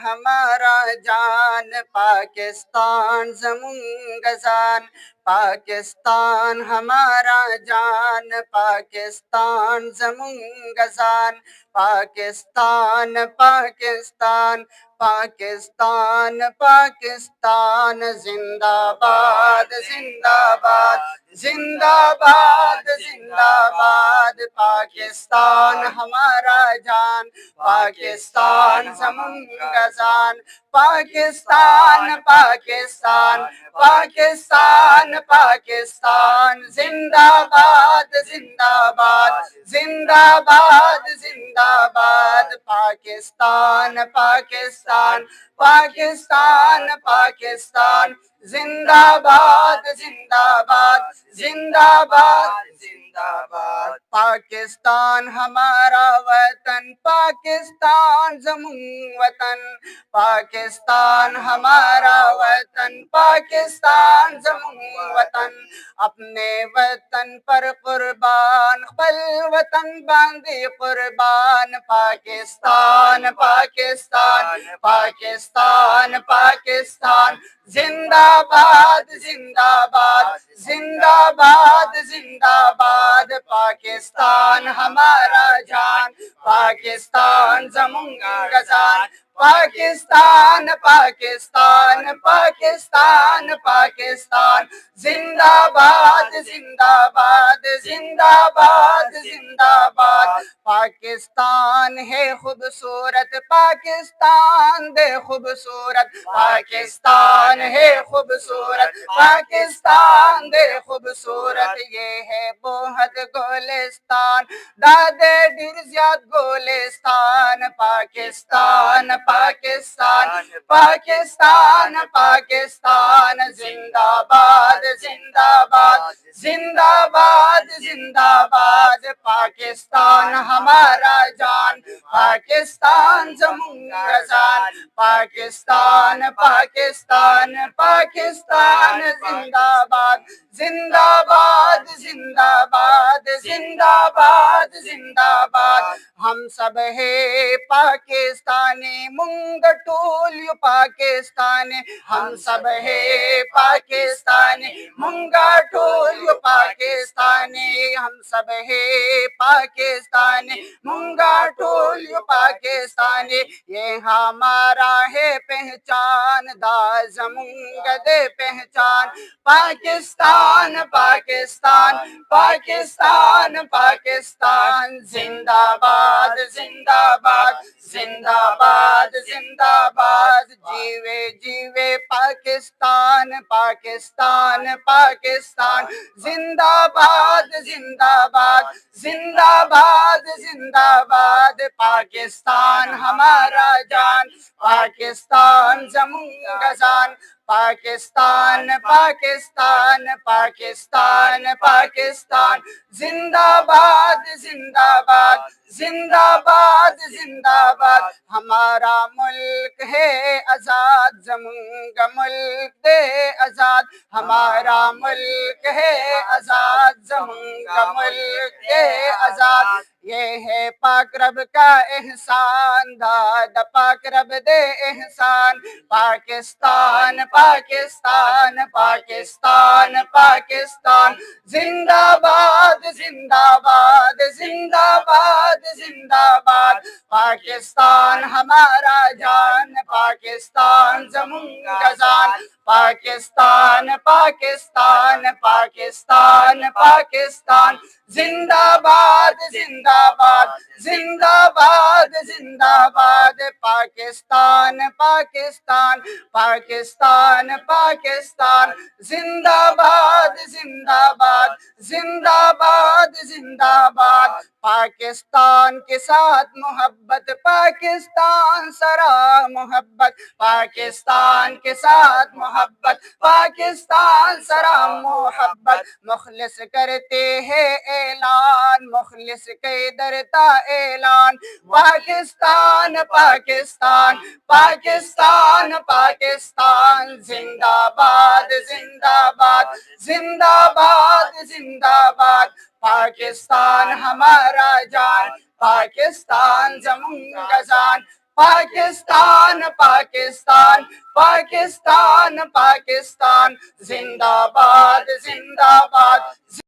ہمارا جان، پاکستان زمون گزان، پاکستان ہمارا جان، پاکستان زمون گزان، پاکستان پاکستان پاکستان پاکستان زندہ باد زندہ باد زندہ باد زندہ باد، پاکستان ہمارا جان، پاکستان زمون گزان، پاکستان پاکستان پاکستان پاکستان زندہ باد زندہ باد زندہ باد زندہ باد، پاکستان پاکستان پاکستان پاکستان زندہ باد زندہ باد زندہ باد زندہ باد، پاکستان ہمارا وطن، پاکستان زمون وطن، پاکستان ہمارا وطن، پاکستان زمون وطن، اپنے وطن پر قربان، خپل وطن باندې قربان، پاکستان پاکستان پاکستان پاکستان زندہ باد زندہ باد زندہ باد زندہ باد، پاکستان ہمارا جان، پاکستان زمون گزان، پاکستان پاکستان پاکستان پاکستان زندہ باد زندہ باد زندہ باد زندہ باد، پاکستان ہے خوبصورت، پاکستان دے خوبصورت، پاکستان ہے خوبصورت، پاکستان دے خوبصورت، یہ ہے بہت گولستان، دادے ڈیر زیاد گولستان، پاکستان پاکستان پاکستان پاکستان زندہ باد زندہ باد زندہ باد زندہ باد، پاکستان ہمارا جان، پاکستان زمون گزان، پاکستان پاکستان پاکستان زندہ باد زندہ باد زندہ باد زندہ باد زندہ باد، ہم سب ہے پاکستانی، منگ ٹول یو پاکستانی، ہم سب ہے پاکستانی، منگا ٹول یو پاکستانی، ہم سب ہے پاکستانی، منگا ٹول یو پاکستانی، یہ ہمارا ہے پہچان، دا زمونگ دے پہچان، پاکستان پاکستان پاکستان پاکستان زندہ باد زندہ باد زندہ باد زندہ باد، جیوے جیوے پاکستان پاکستان پاکستان زندہ باد زندہ باد زندہ باد زندہ باد، پاکستان ہمارا جان، پاکستان زمون گزان، پاکستان پاکستان پاکستان پاکستان زندہ باد زندہ باد زندہ باد زندہ باد، ہمارا ملک ہے آزاد، زمون کا ملک دے آزاد، ہمارا ملک ہے آزاد، زمون کا ملک دے آزاد، یہ ہے پاک رب کا احسان، دادا پاک رب دے احسان، پاکستان پاکستان پاکستان پاکستان زندہ باد زندہ باد زندہ باد زندہ باد، پاکستان ہمارا جان، پاکستان زمون گزان، پاکستان پاکستان پاکستان پاکستان زندہ باد زندہ باد زندہ باد زندہ باد، پاکستان پاکستان پاکستان پاکستان زندہ باد زندہ باد زندہ باد زندہ باد، پاکستان کے ساتھ محبت، پاکستان سرا محبت، پاکستان کے ساتھ محبت، پاکستان سرا محبت، مخلص کرتے ہیں اعلان، مخلص کے درتا اعلان، پاکستان پاکستان پاکستان پاکستان زندہ باد زندہ باد زندہ باد زندہ باد، پاکستان ہمارا جان، پاکستان زمون گزان، پاکستان پاکستان پاکستان پاکستان زندہ باد زندہ باد